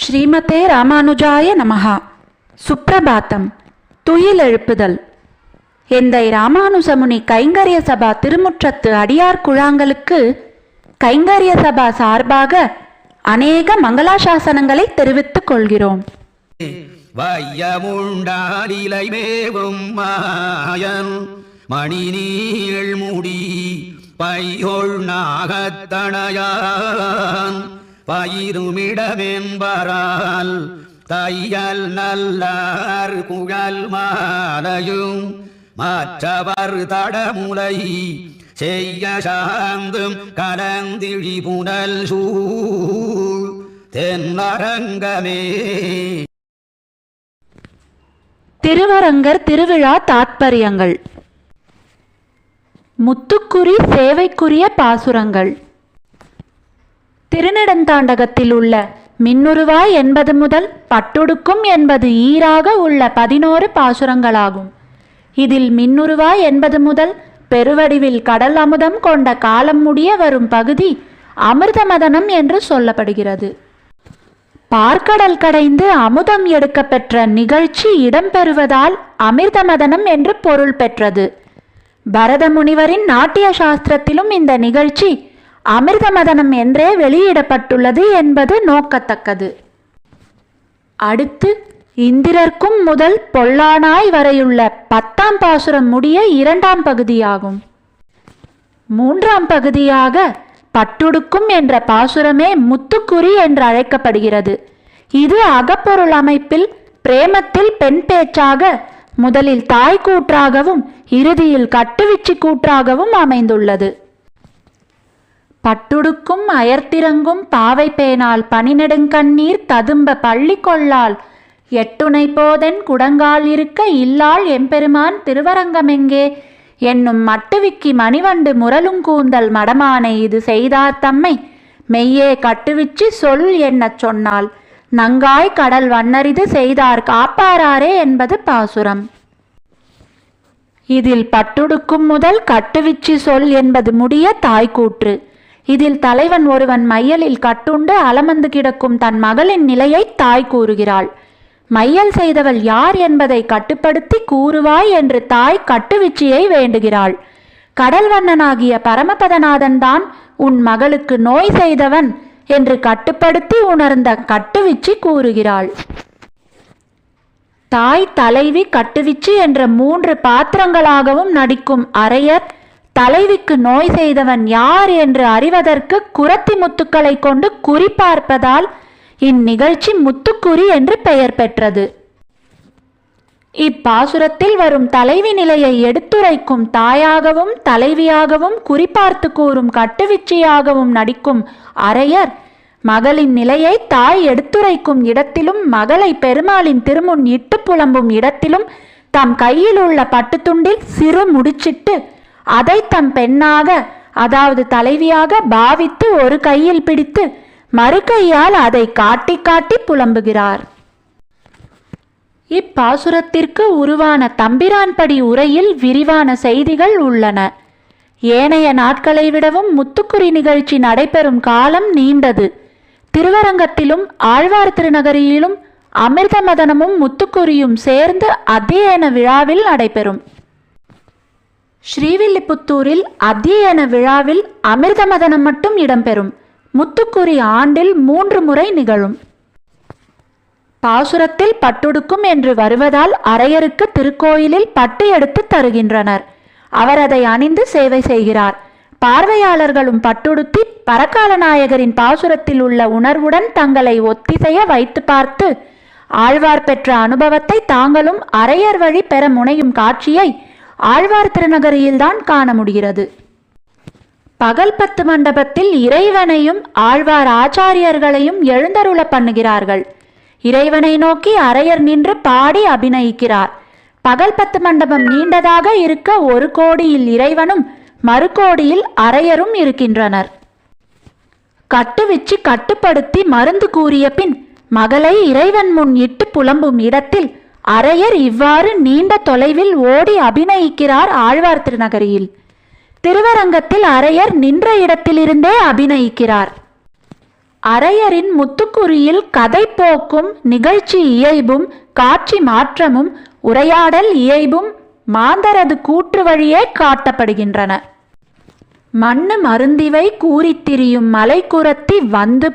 ஸ்ரீமதே ராமானுஜாய நமஹா. சுப்ரபாத்தம். துயில் எழுப்புதல். எந்தை ராமானுஜமுனி கைங்கரிய சபா திருமுற்றத்து அடியார் குழாங்களுக்கு கைங்கரிய சபா சார்பாக அநேக மங்களாசாசனங்களை தெரிவித்துக் கொள்கிறோம். வையமுண்டாலிலை மேவும் மாயன் மணி நீள் முடி பையொள் நாகத்தனையான் பயிருமிடமென்பரால் தையல் நல்லார் குழல் மாலையும் மற்றவர் தடமுலை செய்ய சாந்தும் கலந்திழி புனல் சூழ் தென்னரங்கமே. திருவரங்கர் திருவிழா தாத்பரியங்கள். முத்துக்குறி சேவைக்குரிய பாசுரங்கள். திருநெடுந்தாண்டகத்தில் உள்ள மின்னுருவாய் என்பது முதல் பட்டுடுக்கும் என்பது ஈராக உள்ள 11 பாசுரங்களாகும். இதில் மின்னுருவாய் என்பது முதல் பெருவடிவில் கடல் அமுதம் கொண்ட காலம் முடிய வரும் பகுதி அமிர்தமதனம் என்று சொல்லப்படுகிறது. பார்க்கடல் கடைந்து அமுதம் எடுக்க பெற்ற நிகழ்ச்சி இடம்பெறுவதால் அமிர்தமதனம் என்று பொருள் பெற்றது. பரத முனிவரின் நாட்டிய சாஸ்திரத்திலும் இந்த நிகழ்ச்சி அமிர்தமதனம் என்றே வெளியிடப்பட்டுள்ளது என்பது நோக்கத்தக்கது. அடுத்து இந்திரர்க்கும் முதல் பொல்லானாய் வரையுள்ள 10ஆம் பாசுரம் முடிய 2ஆம் பகுதியாகும். 3ஆம் பகுதியாக பட்டுடுக்கும் என்ற பாசுரமே முத்துக்குறி என்று அழைக்கப்படுகிறது. இது அகப்பொருள் அமைப்பில் பிரேமத்தில் பெண் பேச்சாக முதலில் தாய் கூற்றாகவும் இறுதியில் கட்டுவிச்சி கூற்றாகவும் அமைந்துள்ளது. பட்டுடுக்கும் அயர்த்திறங்கும் பாவை பேனால் பனிநெடுங்கண்ணீர் ததும்ப பள்ளி கொள்ளால் எட்டுணை போதென் குடங்கால் இருக்க இல்லாள் எம்பெருமான் திருவரங்கமெங்கே என்னும் மட்டுவிக்கி மணிவண்டு முரலுங்கூந்தல் மடமானை இது செய்தார் தம்மை மெய்யே கட்டுவிச்சி சொல் என்னச் சொன்னால் நங்காய் கடல் வண்ணரிது செய்தார் காப்பாராரே என்பது பாசுரம். இதில் பட்டுடுக்கும் முதல் கட்டுவிச்சி சொல் என்பது முடிய தாய்க்கூற்று. இதில் தலைவன் ஒருவன் மையலில் கட்டுண்டு அலமந்து கிடக்கும் தன் மகளின் நிலையை தாய் கூறுகிறாள். மையல் செய்தவள் யார் என்பதை கட்டுப்படுத்தி கூறுவாய் என்று தாய் கட்டுவிச்சியை வேண்டுகிறாள். கடல்வண்ணனாகிய பரமபதநாதன் தான் உன் மகளுக்கு நோய் செய்தவன் என்று கட்டுப்படுத்தி உணர்ந்த கட்டுவிச்சி கூறுகிறாள். தாய், தலைவி, கட்டுவிச்சி என்ற 3 பாத்திரங்களாகவும் நடிக்கும் அரையர் தலைவிக்கு நோய் செய்தவன் யார் என்று அறிவதற்கு குரத்தி முத்துக்களை கொண்டு குறிப்பார்ப்பதால் இந்நிகழ்ச்சி முத்துக்குறி என்று பெயர் பெற்றது. இப்பாசுரத்தில் வரும் தலைவி நிலையை எடுத்துரைக்கும் தாயாகவும் தலைவியாகவும் குறிப்பார்த்து கூறும் கட்டுவிச்சியாகவும் நடிக்கும் அரையர் மகளின் நிலையை தாய் எடுத்துரைக்கும் இடத்திலும் மகளை பெருமாளின் திருமுன் இட்டு புலம்பும் இடத்திலும் தம் கையில் உள்ள பட்டுத்துண்டில் சிறு முடிச்சிட்டு அதை தம் பெண்ணாக அதாவது தலைவியாக பாவித்து ஒரு கையில் பிடித்து மறு கையால் அதை காட்டி காட்டி புலம்புகிறார். இப்பாசுரத்திற்கு உருவான தம்பிரான்படி உரையில் விரிவான செய்திகள் உள்ளன. ஏனைய நாட்களை விடவும் முத்துக்குறி நிகழ்ச்சி நடைபெறும் காலம் நீண்டது. திருவரங்கத்திலும் ஆழ்வார் திருநகரியிலும் அமிர்தமதனமும் முத்துக்குறியும் சேர்ந்து அத்தியன விழாவில் நடைபெறும். ஸ்ரீவில்லிபுத்தூரில் அத்தியன விழாவில் அமிர்தமதனம் மட்டும் இடம்பெறும். முத்துக்குறி ஆண்டில் 3 முறை நிகழும். பாசுரத்தில் பட்டுடுக்கும் என்று வருவதால் அரையருக்கு திருக்கோயிலில் பட்டு எடுத்து தருகின்றனர். அவர் அதை அணிந்து சேவை செய்கிறார். பார்வையாளர்களும் பட்டுடுத்தி பரகால நாயகரின் பாசுரத்தில் உள்ள உணர்வுடன் தங்களை ஒத்திசைய வைத்து பார்த்து ஆழ்வார் பெற்ற அனுபவத்தை தாங்களும் அரையர் வழி பெற முனையும் காட்சியை ஆழ்வார் திருநகரியில்தான் காண முடிகிறது. பகல் 10 மண்டபத்தில் இறைவனையும் ஆழ்வார் ஆச்சாரியர்களையும் எழுந்தருள பண்ணுகிறார்கள். இறைவனை நோக்கி அரையர் நின்று பாடி அபிநயிக்கிறார். பகல் 10 மண்டபம் நீண்டதாக இருக்க ஒரு கோடியில் இறைவனும் மறுகோடியில் அரையரும் இருக்கின்றனர். கட்டுவிச்சி கட்டுப்படுத்தி மருந்து கூறிய பின் மகளை இறைவன் முன் இட்டு புலம்பும் இடத்தில் அரையர் இவ்வாறு நீண்ட தொலைவில் ஓடி அபிநயிக்கிறார் ஆழ்வார் திருநகரியில். திருவரங்கத்தில் அரையர் நின்ற இடத்திலிருந்தே அபிநயிக்கிறார். அரையரின் முத்துக்குறியில் கதை போக்கும் நிகழ்ச்சி இயைபும் காட்சி மாற்றமும் உரையாடல் இயைபும் மாந்தரது கூற்று வழியே காட்டப்படுகின்றன. மண்ணு மருந்திவை கூறித் திரியும் மலை குரத்தி வந்து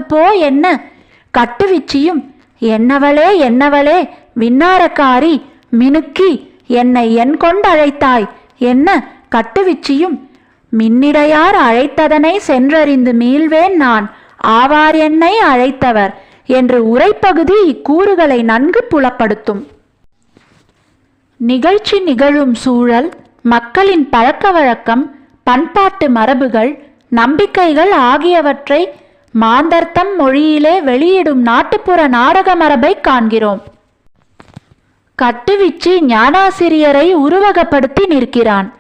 போ என்ன கட்டுவிச்சியும் என்னவளே என்னவளே விண்ணாரக்காரி மினுக்கி என்னை என் கொண்டழைத்தாய் என்ன கட்டுவிச்சியும் மின்னிடையார் அழைத்ததனை சென்றறிந்து மீள்வேன் நான் ஆவார் என்னை அழைத்தவர் என்று உரைப்பகுதி இக்கூறுகளை நன்கு புலப்படுத்தும். நிகழ்ச்சி நிகழும் சூழல், மக்களின் பழக்க வழக்கம், பண்பாட்டு மரபுகள், நம்பிக்கைகள் ஆகியவற்றை மாந்தர்த்தம் மொழியிலே வெளியிடும் நாட்டுப்புற நாடக மரபை காண்கிறோம். கட்டுவிச்சி ஞானாசிரியரை உருவகப்படுத்தி நிற்கிறான்.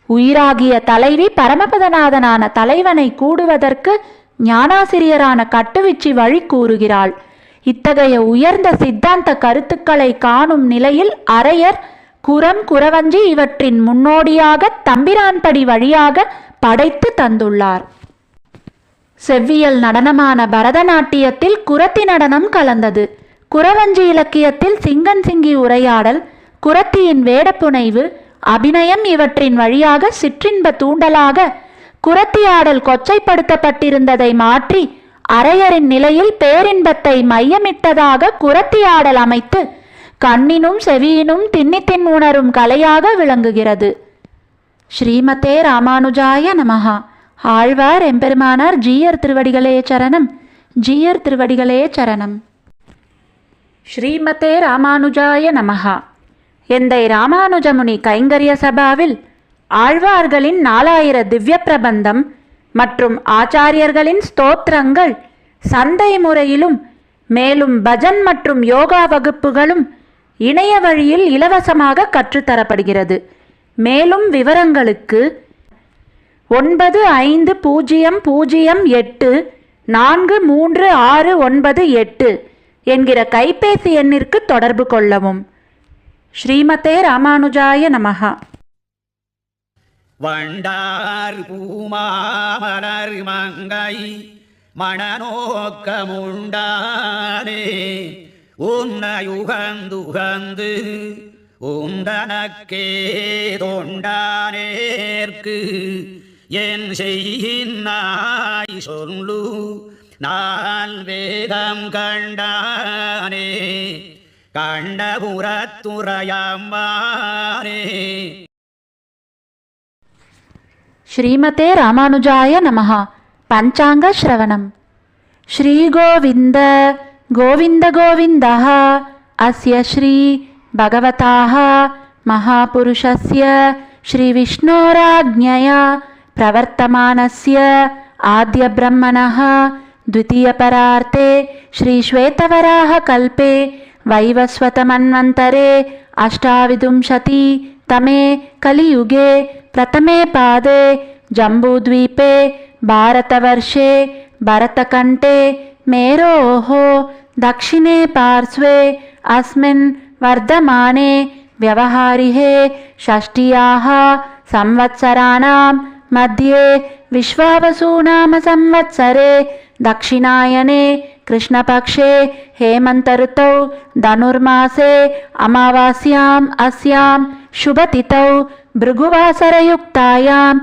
உயிராகிய தலைவி பரமபதநாதனான தலைவனை கூடுவதற்கு ஞானாசிரியரான கட்டுவிச்சி வழி கூறுகிறாள். இத்தகைய உயர்ந்த சித்தாந்த கருத்துக்களை காணும் நிலையில் அரையர் குரம் குறவஞ்சி இவற்றின் முன்னோடியாக தம்பிரான்படி வழியாக படைத்து தந்துள்ளார். செவ்வியல் நடனமான பரதநாட்டியத்தில் குரத்தி நடனம் கலந்தது. குறவஞ்சி இலக்கியத்தில் சிங்கன் சிங்கி உரையாடல், குரத்தியின் வேடப்புனைவு, அபிநயம் இவற்றின் வழியாக சிற்றின்ப தூண்டலாக குரத்தியாடல் கொச்சைப்படுத்தப்பட்டிருந்ததை மாற்றி அரையரின் நிலையில் பேரின்பத்தை மையமிட்டதாக குரத்தியாடல் அமைத்து கண்ணினும் செவியினும் திண்ணித்தின் உணரும் கலையாக விளங்குகிறது. ஸ்ரீமதே ராமானுஜாய நமஹா. ஆழ்வார் எம்பெருமானார் ஜீயர் திருவடிகளே சரணம். ஜீயர் திருவடிகளே சரணம். ஸ்ரீமதே ராமானுஜாய நமஹா. எந்தை ராமானுஜமுனி கைங்கரிய சபாவில் ஆழ்வார்களின் 4000 திவ்ய பிரபந்தம் மற்றும் ஆச்சாரியர்களின் ஸ்தோத்திரங்கள் சந்தை முறையிலும் மேலும் பஜன் மற்றும் யோகா வகுப்புகளும் இணைய வழியில் இலவசமாக கற்றுத்தரப்படுகிறது. மேலும் விவரங்களுக்கு 9508436698 என்கிற கைபேசி எண்ணிற்கு தொடர்பு கொள்ளவும். ஸ்ரீமதே ராமானுஜாய நமஹா. வண்டார் பூமாமலர் மங்கை மணநோக்கமுண்டானே உன்னையுகந்துகந்து உந்தனக்கே தொண்டானேற்கு என் செய்யினாய் சொல்லு நான் வேதம் கண்டானே கண்டபுரத்துறையம்மானே. ஸ்ரீமதே ராமானுஜாய நமஹா. பஞ்சாங்க ஸ்ரவணம். ஸ்ரீ கோவிந்த கோவிந்த கோவிந்தः அஸ்ய ஸ்ரீ பகவதாः மகாபுருஷஸ்ய ஸ்ரீ விஷ்ணோராஜ்ஞயா பிரவர்த்தமானஸ்ய ஆத்ய பிரம்மணः द्वितीयपरार्थे श्री श्वेतवराह कल्पे वैवस्वतमन्वन्तरे अष्टाविंशति तमे कलियुगे प्रथमे पादे जम्बूद्वीपे भारतवर्षे भरतकण्ठे मेरोः दक्षिणे पार्श्वे अस्मिन् वर्धमाने व्यवहारिहे षष्ट्याः संवत्सराणां मध्ये विश्वावसुनाम संवत्सरे दक्षिणायने कृष्णपक्षे हेमन्तऋतौ धनुर्मासे अमावास्याम् अस्यां शुभतिथौ भृगुवासरयुक्तायां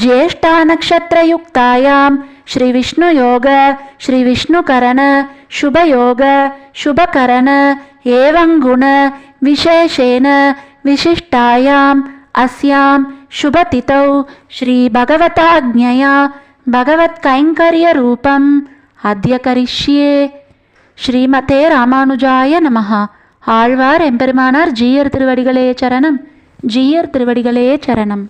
ज्येष्ठानक्षत्रयुक्तायां श्रीविष्णुयोग श्रीविष्णुकरण शुभयोग शुभकरण एवं गुण विशेषेण विशिष्टायाम् अस्यां शुभतिथौ श्रीभगवताज्ञया भगवत्कैङ्कर्यरूपम् अद्य करिष्ये. श्रीमते रामानुजाय नमः. ஆழ்வார் எம்பெருமானார் ஜீயர் திருவடிகளே சரணம். ஜீயர் திருவடிகளே சரணம்.